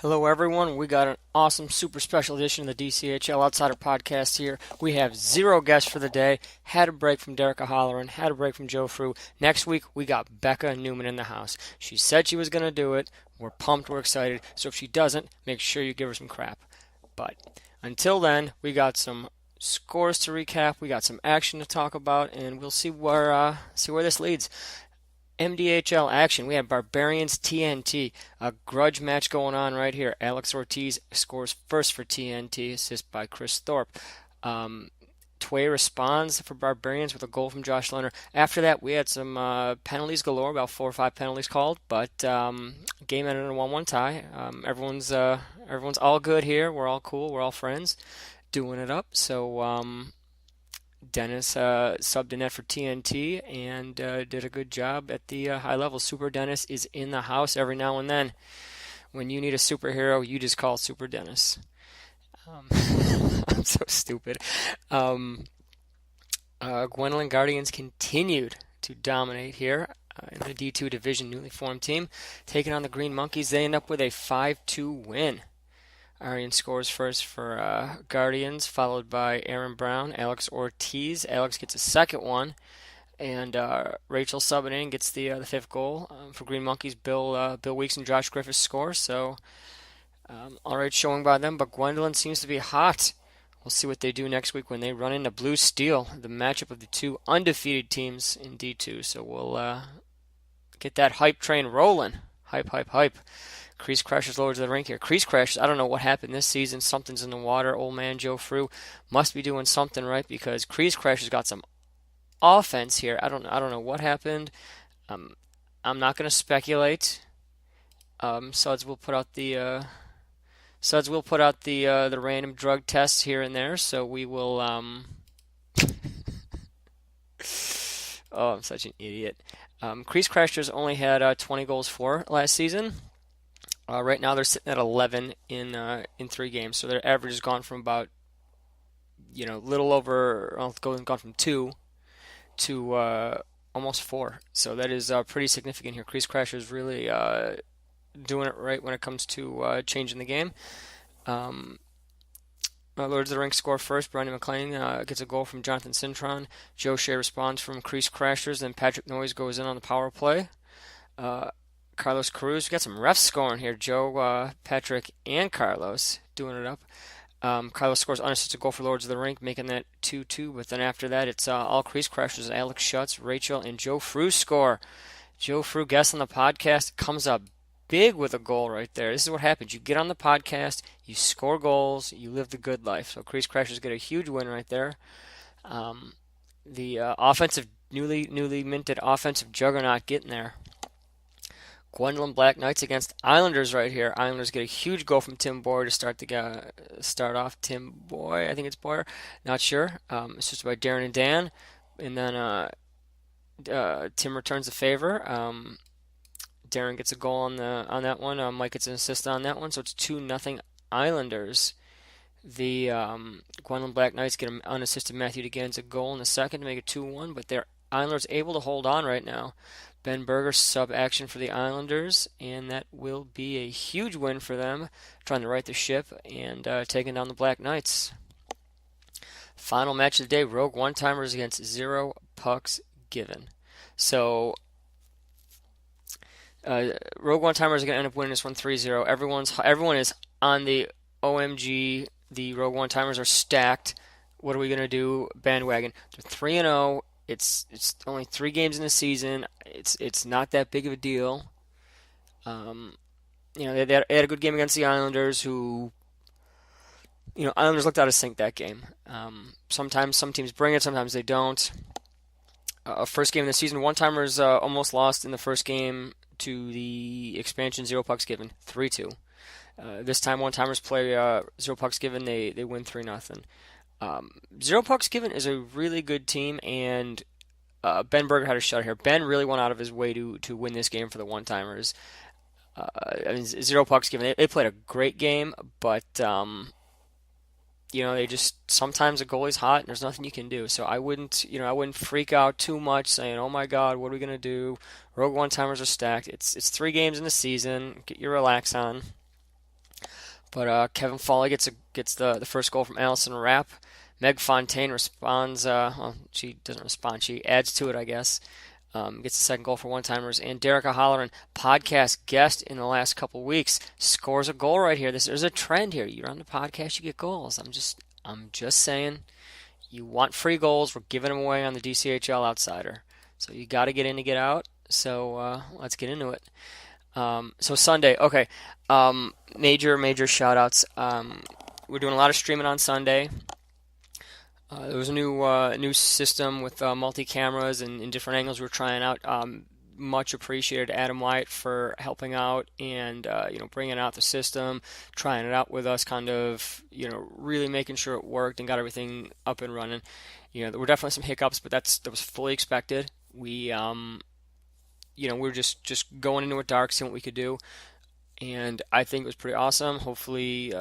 Hello, everyone. We got an awesome, super special edition of the DCHL Outsider podcast here. We have zero guests for the day. Had a break from Derek O'Halloran, had a break from Joe Frew. Next week, we got Becca Newman in the house. She said she was going to do it. We're pumped, we're excited. So if she doesn't, make sure you give her some crap. But until then, we got some scores to recap, we got some action to talk about, and we'll see where this leads. MDHL action. We have Barbarians TNT. A grudge match going on right here. Alex Ortiz scores first for TNT, assist by Chris Thorpe. Um, Tway responds for Barbarians with a goal from Josh Lerner. After that, we had some penalties galore, about 4 or 5 penalties called, but game ended in a 1-1 tie. Everyone's all good here. We're all cool. We're all friends, doing it up. So Dennis subbed in net for TNT and did a good job at the high level. Super Dennis is in the house every now and then. When you need a superhero, you just call Super Dennis. Um, I'm so stupid. Um, Gwendolyn Guardians continued to dominate here in the D2 division, newly formed team. Taking on the Green Monkeys, they end up with a 5-2 win. Arian scores first for Guardians, followed by Aaron Brown, Alex Ortiz. Alex gets a second one, and Rachel subbing in gets the fifth goal for Green Monkeys. Bill Weeks and Josh Griffiths score. So all right showing by them, but Gwendolyn seems to be hot. We'll see what they do next week when they run into Blue Steel, the matchup of the two undefeated teams in D2. So we'll get that hype train rolling. Hype, hype, hype. Crease Crashers lower to the rink here. Crease Crashers, I don't know what happened this season. Something's in the water. Old man Joe Frew must be doing something right because Crease Crashers got some offense here. I don't know what happened. Um, I'm not going to speculate. Suds will put out the random drug tests here and there. So we will. Oh, I'm such an idiot. Crease Crashers only had 20 goals for last season. Right now they're sitting at 11 in 3 games, so their average has gone from about little over gone from 2 to almost 4. So that is pretty significant here. Crease Crashers really doing it right when it comes to changing the game. Um, Lords of the Rink score first. Brandon McLean gets a goal from Jonathan Cintron. Joe Shea responds from Crease Crashers. Then Patrick Noyes goes in on the power play. Uh, Carlos Cruz. We got some refs scoring here. Joe, Patrick, and Carlos doing it up. Carlos scores unassisted goal for Lords of the Rink, making that 2-2. But then after that, it's all Crease Crashers. Alex Schutz, Rachel, and Joe Frew score. Joe Frew, guest on the podcast, comes up big with a goal right there. This is what happens. You get on the podcast, you score goals, you live the good life. So Crease Crashers get a huge win right there. The newly minted offensive juggernaut getting there. Gwendolyn Black Knights against Islanders right here. Islanders get a huge goal from Tim Boyer to start off. Tim Boy, I think it's Boyer, not sure. It's just by Darren and Dan, and then Tim returns the favor. Darren gets a goal on that one. Mike gets an assist on that one, so it's 2-0 Islanders. The Gwendolyn Black Knights get an unassisted Matthew DeGan's a goal in the second to make it 2-1, but they're Islanders able to hold on right now. Ben Berger sub action for the Islanders, and that will be a huge win for them, trying to right the ship and taking down the Black Knights. Final match of the day: Rogue One Timers against Zero Pucks Given. So Rogue One Timers are going to end up winning this one 3-0. Everyone is on the OMG. The Rogue One Timers are stacked. What are we going to do? Bandwagon. They're 3-0. It's only 3 games in the season. It's not that big of a deal. They had a good game against the Islanders, who Islanders looked out of sync that game. Sometimes some teams bring it, sometimes they don't. First game of the season, One Timers almost lost in the first game to the expansion Zero Pucks Given 3-2. This time One Timers play Zero Pucks Given. They win 3-0. Zero Pucks Given is a really good team, and Ben Berger had a shot here. Ben really went out of his way to win this game for the One Timers. Zero Pucks Given. They played a great game, but they just sometimes the goalie's hot and there's nothing you can do. So I wouldn't freak out too much, saying, "Oh my God, what are we gonna do?" Rogue One Timers are stacked. It's 3 games in the season. Get your relax on. But Kevin Foley gets the first goal from Allison Rapp. Meg Fontaine responds. Well, she doesn't respond. She adds to it, I guess. Gets the second goal for one-timers. And Derek O'Halloran, podcast guest in the last couple weeks, scores a goal right here. There's a trend here. You're on the podcast, you get goals. I'm just saying. You want free goals. We're giving them away on the DCHL Outsider. So you got to get in to get out. So let's get into it. So Sunday, okay. Major shout outs. We're doing a lot of streaming on Sunday. There was a new system with multi cameras and different angles we were trying out. Much appreciated Adam White for helping out and bringing out the system, trying it out with us, kind of really making sure it worked and got everything up and running. There were definitely some hiccups, but that was fully expected. We were just going into it dark, seeing what we could do, and I think it was pretty awesome. Hopefully,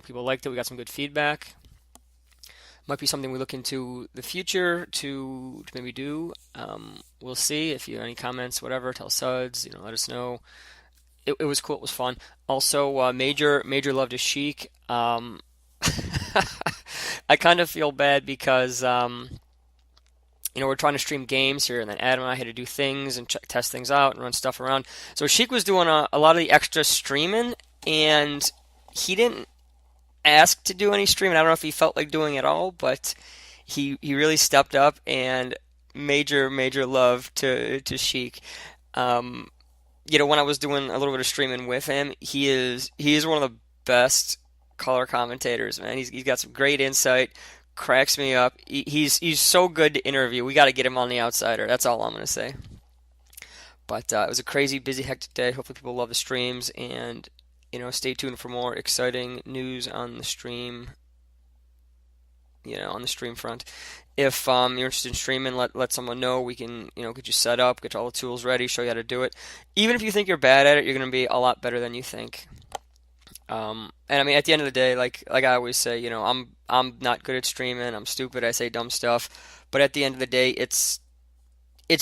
people liked it. We got some good feedback. Might be something we look into the future to maybe do. We'll see. If you have any comments, whatever, tell Suds. Let us know. It was cool. It was fun. Also, major love to Sheik. I kind of feel bad because we're trying to stream games here, and then Adam and I had to do things and test things out and run stuff around. So Sheik was doing a lot of the extra streaming, and he didn't ask to do any streaming. I don't know if he felt like doing it all, but he really stepped up, and major love to Sheik. When I was doing a little bit of streaming with him, he is one of the best color commentators, man. He's got some great insight, cracks me up. He's so good to interview. We got to get him on the Outsider. That's all I'm gonna say. But it was a crazy, busy, hectic day. Hopefully, people love the streams, and stay tuned for more exciting news on the stream. On the stream front. If you're interested in streaming, let someone know. We can get you set up, get all the tools ready, show you how to do it. Even if you think you're bad at it, you're gonna be a lot better than you think. And I mean, at the end of the day, like I always say, I'm not good at streaming. I'm stupid. I say dumb stuff. But at the end of the day, it's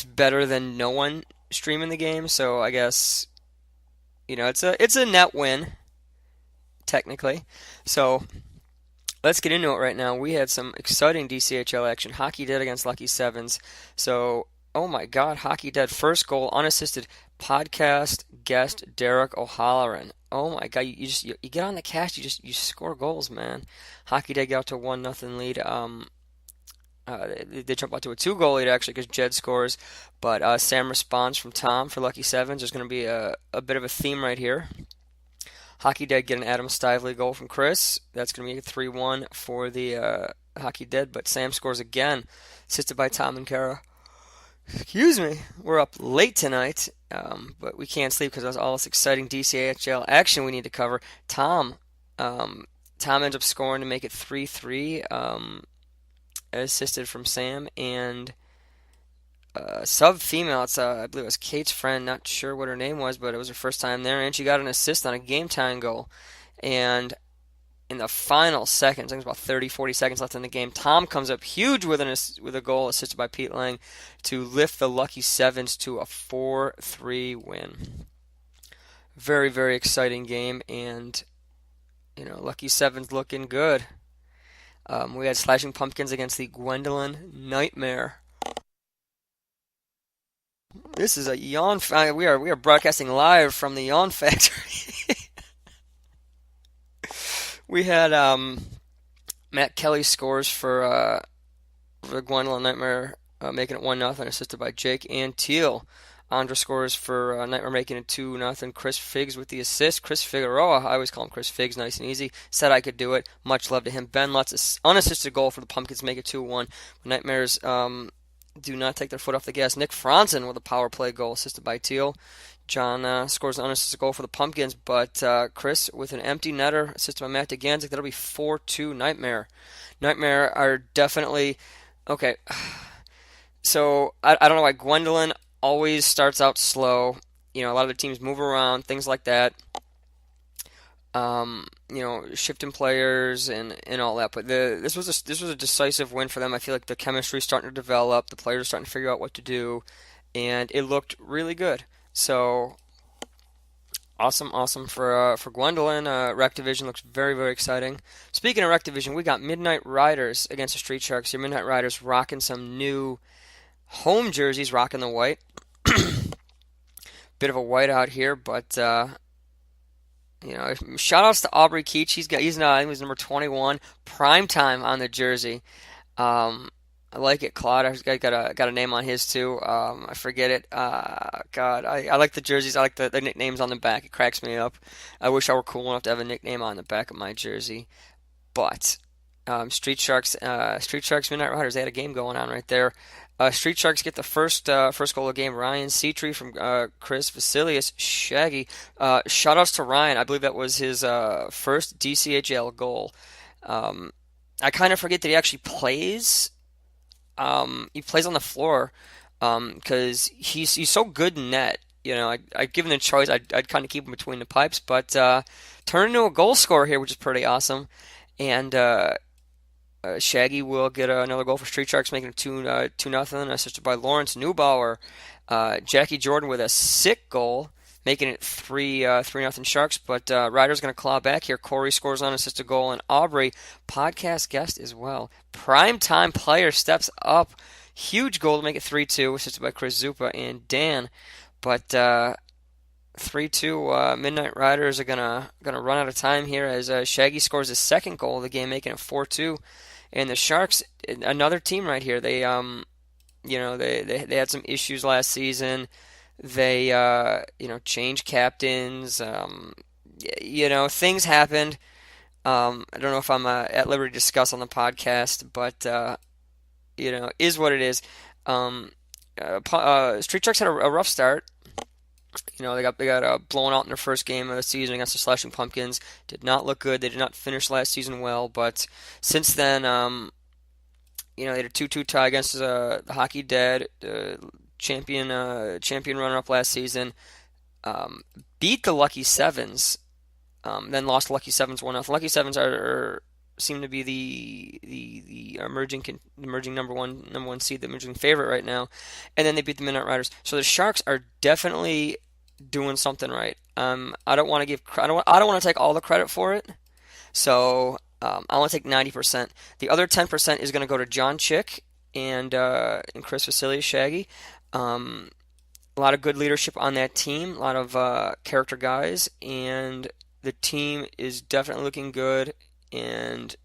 better than no one streaming the game. So I guess it's a net win technically. So let's get into it right now. We had some exciting DCHL action. Hockey Dead against Lucky Sevens. So, oh my God, Hockey Dead first goal unassisted. Podcast guest Derek O'Halloran. Oh my God, you get on the cast, you score goals, man. Hockey Dead got out to 1-0 lead. They jump out to a 2-goal lead actually because Jed scores, but Sam responds from Tom for Lucky Sevens. There's going to be a bit of a theme right here. Hockey Dead get an Adam Stively goal from Chris. That's going to be a 3-1 for the Hockey Dead, but Sam scores again, assisted by Tom and Kara. Excuse me. We're up late tonight, but we can't sleep because there's all this exciting DCHL action we need to cover. Tom ends up scoring to make it 3-3, assisted from Sam, and sub female. It's I believe it was Kate's friend. Not sure what her name was, but it was her first time there, and she got an assist on a game time goal. And in the final seconds, I think it was about 30, 40 seconds left in the game, Tom comes up huge with a goal assisted by Pete Lang to lift the Lucky Sevens to a 4-3 win. Very, very exciting game, and Lucky Sevens looking good. We had Slashing Pumpkins against the Gwendolyn Nightmare. This is a yawn. We are broadcasting live from the Yawn Factory. We had Matt Kelly scores for the Gwendolyn Nightmare, making it 1-0, assisted by Jake and Teal. Andra scores for Nightmare, making it 2-0. Chris Figs with the assist. Chris Figueroa, I always call him Chris Figs, nice and easy. Said I could do it. Much love to him. Ben Lutz, unassisted goal for the Pumpkins, make it 2-1. Nightmares do not take their foot off the gas. Nick Franzen with a power play goal, assisted by Teal. John scores an unassisted goal for the Pumpkins, but Chris with an empty netter, assisted by Matt DeGanzik. That'll be 4-2 Nightmare. Nightmare are definitely okay. So I don't know why Gwendolyn always starts out slow. A lot of the teams move around, things like that. Shifting players and all that. But this was a decisive win for them. I feel like the chemistry's starting to develop. The players are starting to figure out what to do, and it looked really good. So Awesome for Gwendolyn. Rec Division looks very, very exciting. Speaking of Rec Division, we got Midnight Riders against the Street Sharks. Your Midnight Riders rocking some new home jerseys, rocking the white. Bit of a white out here, but shout outs to Aubrey Keach. I think he's number 21, prime time on the jersey. I like it. Claude, I got a name on his too. I forget it. God, I like the jerseys. I like the nicknames on the back. It cracks me up. I wish I were cool enough to have a nickname on the back of my jersey. But Street Sharks Midnight Riders. They had a game going on right there. Street Sharks get the first goal of the game. Ryan Cetri from Chris Vasilius. Shaggy. Shoutouts to Ryan. I believe that was his first DCHL goal. I kind of forget that he actually plays. He plays on the floor because he's so good in net. I'd given the choice, I'd kind of keep him between the pipes, but turn into a goal scorer here, which is pretty awesome. And Shaggy will get another goal for Street Sharks, making it 2-0, assisted by Lawrence Neubauer. Jackie Jordan with a sick goal, making it 3-0 Sharks. But Ryder's going to claw back here. Corey scores on assisted goal, and Aubrey, podcast guest as well. Primetime player steps up. Huge goal to make it 3-2, assisted by Chris Zupa and Dan. But 3-2 Midnight Riders are gonna run out of time here as Shaggy scores his second goal of the game, making it 4-2. And the Sharks, another team right here. They they had some issues last season. They changed captains. Things happened. I don't know if I'm at liberty to discuss on the podcast, but is what it is. Street Sharks had a rough start. They got blown out in their first game of the season against the Slashing Pumpkins. Did not look good. They did not finish last season well, but since then, they had a 2-2 tie against the Hockey Dead, champion runner-up last season. Beat the Lucky Sevens, then lost to Lucky Sevens 1-0. Lucky Sevens seem to be the emerging number one seed, the emerging favorite right now, and then they beat the Midnight Riders. So the Sharks are definitely doing something right. I don't want to take all the credit for it, so I want to take 90%. The other 10% is going to go to John Chick and Chris Vasilius, Shaggy. A lot of good leadership on that team, a lot of character guys, and the team is definitely looking good. And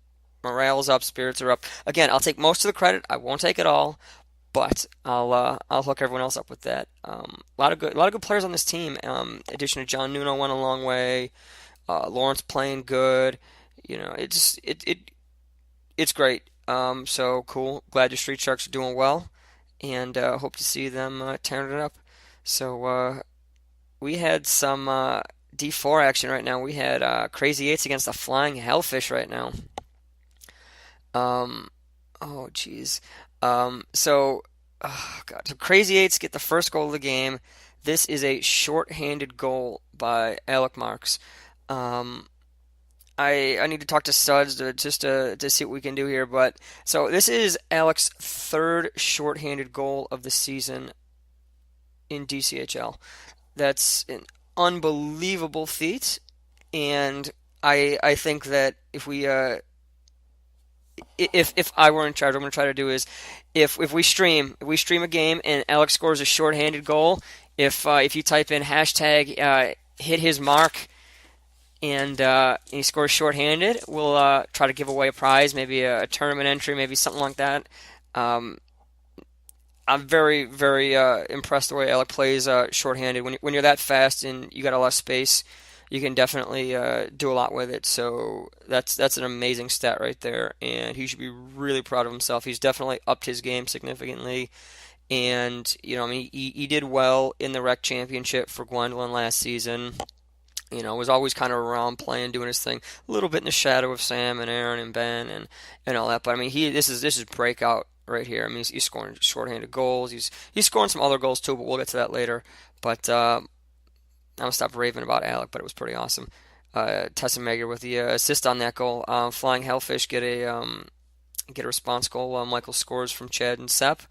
morale's up, spirits are up. Again, I'll take most of the credit. I won't take it all, but I'll hook everyone else up with that. A lot of good players on this team. Addition to John Nuno went a long way. Lawrence playing good. It's great. So cool. Glad the Street Sharks are doing well, and hope to see them tearing it up. So we had some D4 action right now. We had Crazy Eights against the Flying Hellfish right now. Oh geez. So Crazy Eights get the first goal of the game. This is a short-handed goal by Alec Marks. I need to talk to Suds to see what we can do here. But so this is Alec's third short-handed goal of the season in DCHL. That's an unbelievable feat, and I think that if I were in charge, what I'm going to try to do is if we stream a game and Alex scores a shorthanded goal, if you type in hashtag hit his mark and he scores shorthanded, we'll try to give away a prize, maybe a tournament entry, maybe something like that. I'm very, very impressed the way Alec plays shorthanded. When you're that fast and you got a lot of space, you can definitely do a lot with it. So that's an amazing stat right there, and he should be really proud of himself. He's definitely upped his game significantly, and he did well in the rec championship for Gwendolyn last season. Was always kind of around playing, doing his thing, a little bit in the shadow of Sam and Aaron and Ben and all that. But this is breakout right here. He's scoring shorthanded goals. He's scoring some other goals too, but we'll get to that later. But I'm gonna stop raving about Alec, but it was pretty awesome. Tessa Meger with the assist on that goal. Flying Hellfish get a response goal. Michael scores from Chad and Sepp,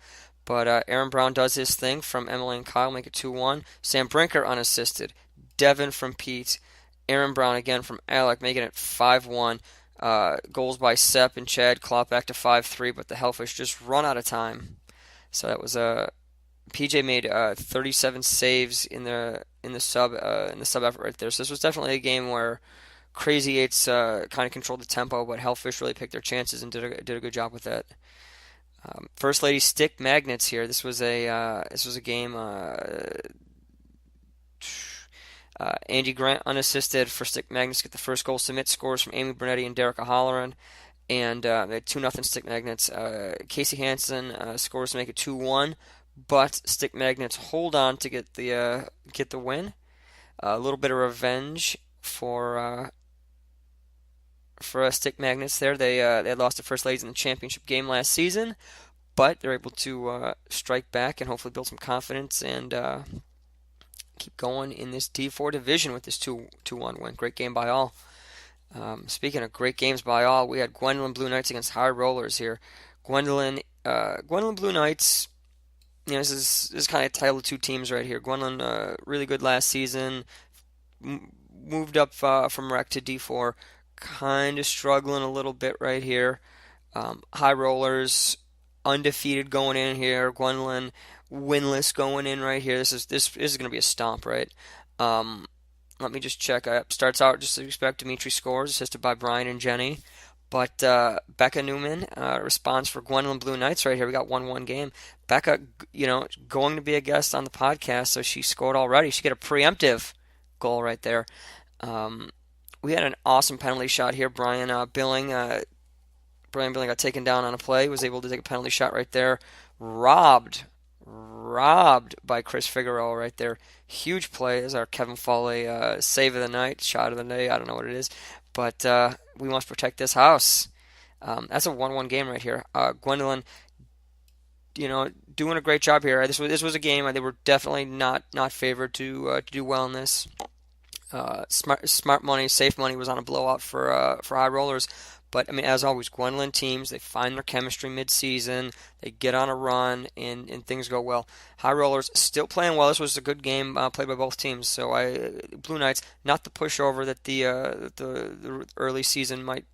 but Aaron Brown does his thing from Emily and Kyle, make it 2-1. Sam Brinker unassisted. Devin from Pete, Aaron Brown again from Alec, making it 5-1. Goals by Sepp and Chad clawed back to 5-3, but the Hellfish just run out of time. So that was a PJ made 37 saves in the sub effort right there. So this was definitely a game where Crazy Eights kind of controlled the tempo, but Hellfish really picked their chances and did a good job with that. First Lady Stick Magnets here. This was a game. Andy Grant unassisted for Stick Magnets get the first goal. Submit scores from Amy Bernetti and Derek O'Halloran. And they had 2-0 Stick Magnets. Casey Hansen scores to make it 2-1, but Stick Magnets hold on to get the win. A little bit of revenge for Stick Magnets there. They had lost to First Ladies in the championship game last season, but they're able to strike back and hopefully build some confidence and keep going in this D4 division with this 2-1 win. Great game by all. Speaking of great games by all, we had Gwendolyn Blue Knights against High Rollers here. Gwendolyn Blue Knights, this is kind of title of two teams right here. Gwendolyn really good last season, moved up from rec to D4, kind of struggling a little bit right here. High Rollers undefeated going in here. Gwendolyn winless going in right here. This is going to be a stomp, right? Let me just check. Starts out just as expect. Dimitri scores, assisted by Brian and Jenny. But Becca Newman responds for Gwendolyn Blue Knights right here. We got 1-1 game. Becca, going to be a guest on the podcast, so she scored already. She got a preemptive goal right there. We had an awesome penalty shot here. Brian Billing got taken down on a play. Was able to take a penalty shot right there. Robbed by Chris Figueroa right there. Huge play as our Kevin Foley save of the night, shot of the day. I don't know what it is, but we must protect this house. That's a 1-1 game right here. Gwendolyn, doing a great job here. This was a game they were definitely not favored to do well in this. Smart money, safe money was on a blowout for High Rollers. But, as always, Gwendolyn teams, they find their chemistry mid-season, they get on a run, and things go well. High Rollers still playing well. This was a good game played by both teams. So, Blue Knights, not the pushover that the early season might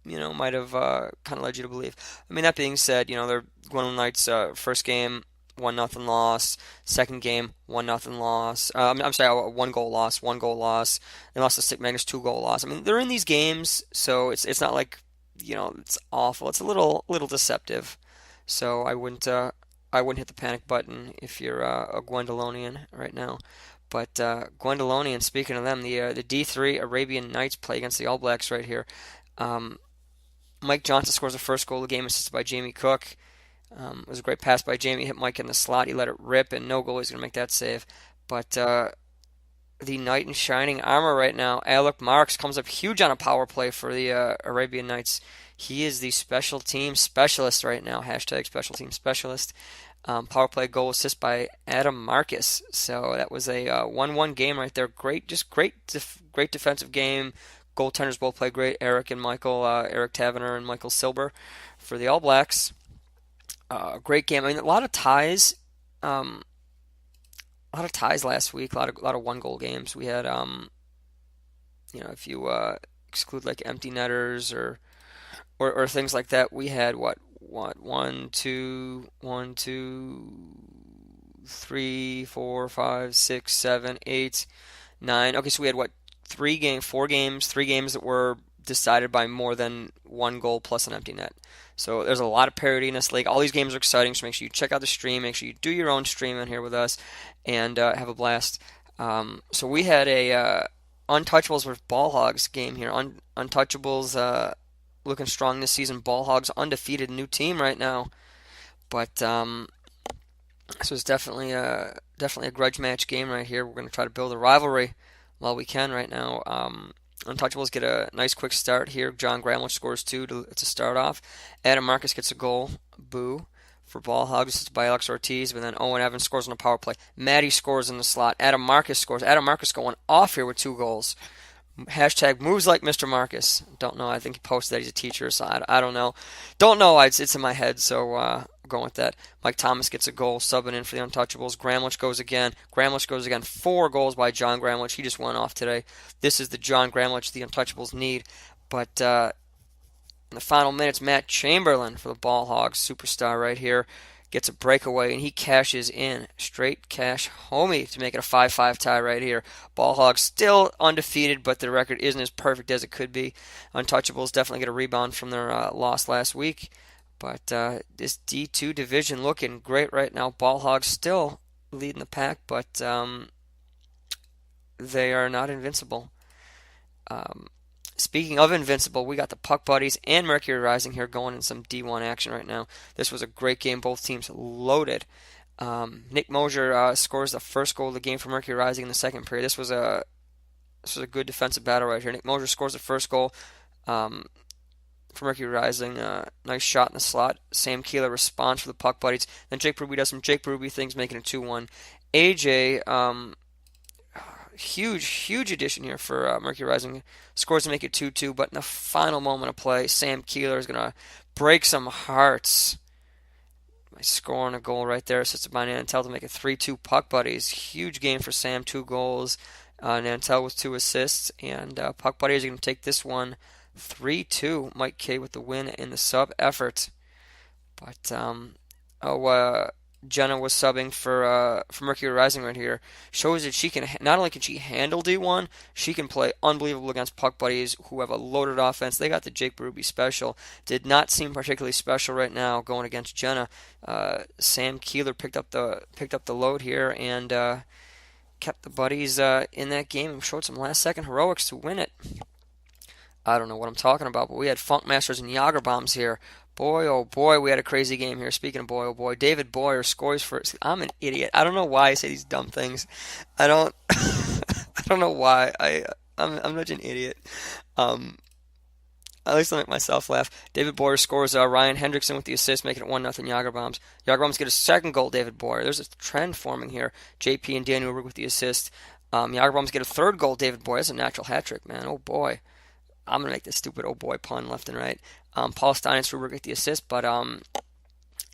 have kind of led you to believe. That being said, they're Gwendolyn Knights' first game, 1-0 loss. Second game, 1-0 loss. I'm sorry, a 1-goal loss, 1-goal loss. They lost to Stick Magnus, 2-goal loss. They're in these games, so it's not like it's awful. It's a little deceptive. So I wouldn't hit the panic button if you're a Gwendolonian right now. But Gwendolonian, speaking of them, the D3 Arabian Knights play against the All Blacks right here. Mike Johnson scores the first goal of the game, assisted by Jamie Cook. It was a great pass by Jamie. Hit Mike in the slot. He let it rip, and no goalie's going to make that save. But the knight in shining armor right now, Alec Marks, comes up huge on a power play for the Arabian Knights. He is the special team specialist right now. Hashtag special team specialist. Power play goal assist by Adam Marcus. So that was a 1-1 game right there. Great defensive game. Goaltenders both play great. Eric Tavener and Michael Silber for the All Blacks. Great game. A lot of ties. A lot of ties last week. A lot of 1-goal games. We had, if you exclude like empty netters or things like that, we had what 1, 2, 3, 4, 5, 6, 7, 8, 9. Okay, so we had three games that were decided by more than 1 goal plus an empty net. So there's a lot of parity in this league. All these games are exciting, so make sure you check out the stream. Make sure you do your own stream in here with us and have a blast. So we had a Untouchables versus Ball Hogs game here. Untouchables looking strong this season. Ball Hogs undefeated, new team right now. But so it's definitely a grudge match game right here. We're going to try to build a rivalry while we can right now. Untouchables get a nice quick start here. John Gramlich scores 2 to start off. Adam Marcus gets a goal. Boo. For Ball Hogs, it's by Alex Ortiz, but then Owen Evans scores on a power play. Maddie scores in the slot. Adam Marcus scores. Adam Marcus going off here with 2 goals. Hashtag moves like Mr. Marcus. Don't know. I think he posted that he's a teacher, so I don't know. Don't know. It's in my head, so going with that. Mike Thomas gets a goal, subbing in for the Untouchables. Gramlich goes again. 4 goals by John Gramlich. He just went off today. This is the John Gramlich the Untouchables need. But in the final minutes, Matt Chamberlain for the Ball Hogs, superstar right here, gets a breakaway, and he cashes in. Straight cash homie to make it a 5-5 tie right here. Ball Hogs still undefeated, but the record isn't as perfect as it could be. Untouchables definitely get a rebound from their loss last week. But this D2 division looking great right now. Ball Hogs still leading the pack, but they are not invincible. Speaking of invincible, we got the Puck Buddies and Mercury Rising here going in some D1 action right now. This was a great game. Both teams loaded. Nick Mosier scores the first goal of the game for Mercury Rising in the second period. This was a good defensive battle right here. Nick Mosier scores the first goal for Mercury Rising. Nice shot in the slot. Sam Keeler responds for the Puck Buddies. Then Jake Ruby does some Jake Ruby things, making it 2-1. AJ, huge addition here for Mercury Rising. Scores to make it 2-2, but in the final moment of play, Sam Keeler is going to break some hearts by scoring a goal right there, assisted by Nantel to make it 3-2 Puck Buddies. Huge game for Sam, 2 goals. Nantel with 2 assists, and Puck Buddies are going to take this one 3-2. Mike K with the win in the sub effort. But Jenna was subbing for Mercury Rising right here. Shows that she can not only can she handle D1, she can play unbelievable against Puck Buddies who have a loaded offense. They got the Jake Ruby special. Did not seem particularly special right now going against Jenna. Sam Keeler picked up the load here and kept the Buddies in that game and showed some last second heroics to win it. I don't know what I'm talking about, but we had Funk Masters and Jager Bombs here. Boy, oh boy, we had a crazy game here. Speaking of boy, oh boy, David Boyer scores for... I'm an idiot. I don't know why I say these dumb things. I don't know why. I'm such an idiot. At least I'll make myself laugh. David Boyer scores. Ryan Hendrickson with the assist, making it 1-0 Jager Bombs. Jager Bombs get a second goal, David Boyer. There's a trend forming here. JP and Daniel Uberg with the assist. Jager Bombs get a third goal, David Boyer. That's a natural hat trick, man. Oh boy. I'm going to make this stupid oh boy pun left and right. Paul Steinitz Ruber get the assist, but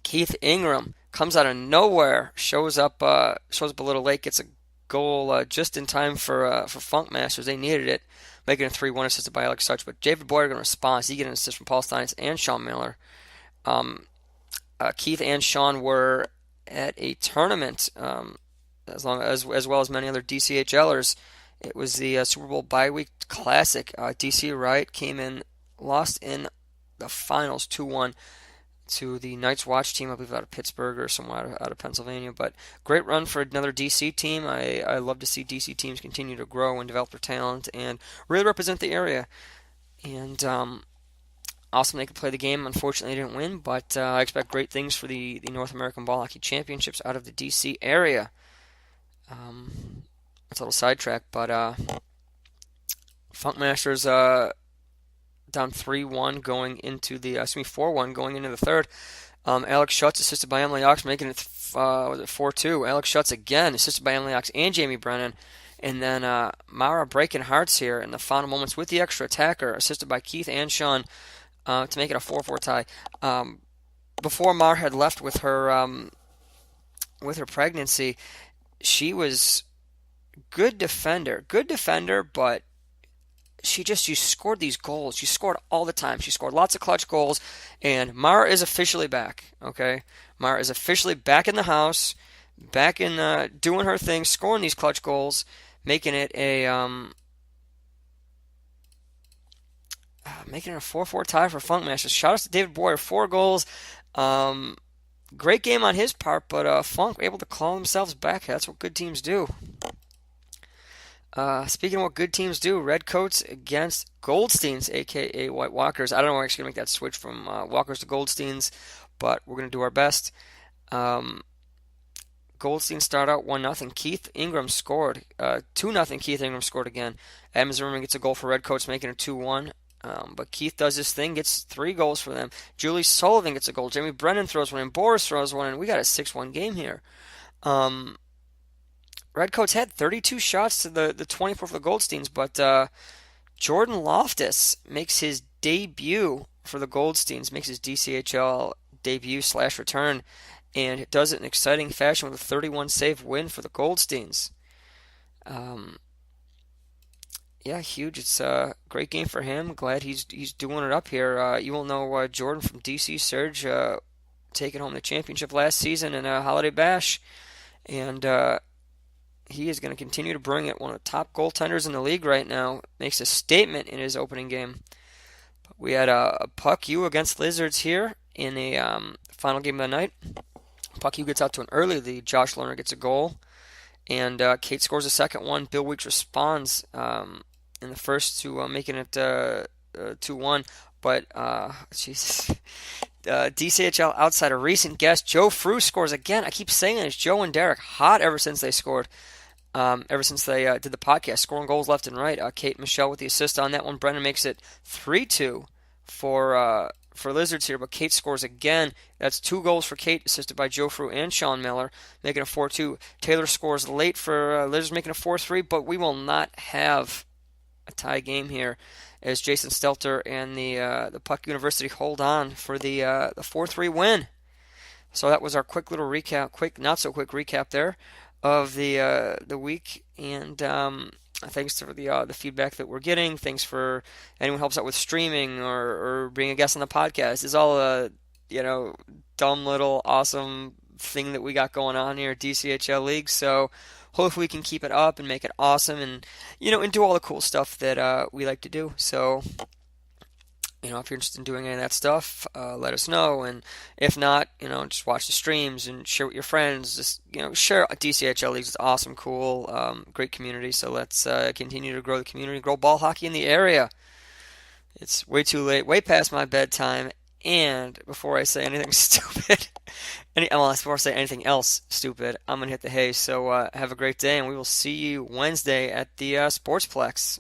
Keith Ingram comes out of nowhere, shows up a little late, gets a goal just in time for Funk Masters. They needed it, making it 3-1, assisted by Alex Such. But David Boyer going to respond. He get an assist from Paul Steinitz and Sean Miller. Keith and Sean were at a tournament, as well as many other DCHLers. It was the Super Bowl bye-week classic. DC Wright came in, lost in the finals 2-1 to the Knights Watch team, I believe out of Pittsburgh or somewhere out of Pennsylvania. But great run for another DC team. I love to see DC teams continue to grow and develop their talent and really represent the area. And awesome they could play the game. Unfortunately, they didn't win, but I expect great things for the North American Ball Hockey Championships out of the DC area. It's a little sidetrack, but Funk Masters down 3-1 going into the 4-1 going into the third. Alex Schutz assisted by Emily Ox, making it 4-2. Alex Schutz again assisted by Emily Ox and Jamie Brennan, and then Mara breaking hearts here in the final moments with the extra attacker, assisted by Keith and Sean to make it a 4-4 tie. Before Mara had left with her pregnancy, she was good defender, but she scored these goals. She scored all the time. She scored lots of clutch goals, and Mara is officially back, okay? Mara is officially back in the house, back in doing her thing, scoring these clutch goals, making it a 4-4 tie for Funk Masters. Shout out to David Boyer, 4 goals. Great game on his part, but Funk able to claw themselves back. That's what good teams do. Speaking of what good teams do, Redcoats against Goldsteins, a.k.a. White Walkers. I don't know why I'm actually going to make that switch from Walkers to Goldsteins, but we're going to do our best. Goldstein started out 1-0. Keith Ingram scored. 2-0. Keith Ingram scored again. Adam Zimmerman gets a goal for Redcoats, making it 2-1. But Keith does his thing, gets 3 goals for them. Julie Sullivan gets a goal. Jamie Brennan throws one in. Boris throws one in. We got a 6-1 game here. Redcoats had 32 shots to the 24 for the Goldsteins, but Jordan Loftus makes his debut for the Goldsteins, makes his DCHL debut slash return, and it does it in exciting fashion with a 31 save win for the Goldsteins. Um, yeah, huge. It's a great game for him. Glad he's doing it up here. You will know Jordan from DC Surge taking home the championship last season in a Holiday Bash, and he is going to continue to bring it. One of the top goaltenders in the league right now. Makes a statement in his opening game. We had a Puck U against Lizards here in a final game of the night. Puck U gets out to an early lead. Josh Lerner gets a goal, and Kate scores a second one. Bill Weeks responds in the first to making it 2-1. But Jesus, DCHL Outsider, recent guest Joe Frew scores again. I keep saying this. Joe and Derek hot ever since they scored. Ever since they did the podcast, scoring goals left and right. Kate Michelle with the assist on that one. Brendan makes it 3-2 for Lizards here, but Kate scores again. That's 2 goals for Kate, assisted by Joe Frew and Sean Miller, making it 4-2. Taylor scores late for Lizards, making it 4-3, but we will not have a tie game here as Jason Stelter and the Puck University hold on for the 4-3 win. So that was our quick little recap, quick not so quick recap there of the week, and thanks for the feedback that we're getting. Thanks for anyone who helps out with streaming or being a guest on the podcast. It's all a dumb little awesome thing that we got going on here at DCHL League. So hopefully we can keep it up and make it awesome, and and do all the cool stuff that we like to do. So if you're interested in doing any of that stuff, let us know. And if not, just watch the streams and share with your friends. Just, share DCHL Leagues. It's awesome, cool, great community. So let's continue to grow the community, grow ball hockey in the area. It's way too late, way past my bedtime. And before I say anything stupid, before I say anything else stupid, I'm going to hit the hay. So have a great day, and we will see you Wednesday at the Sportsplex.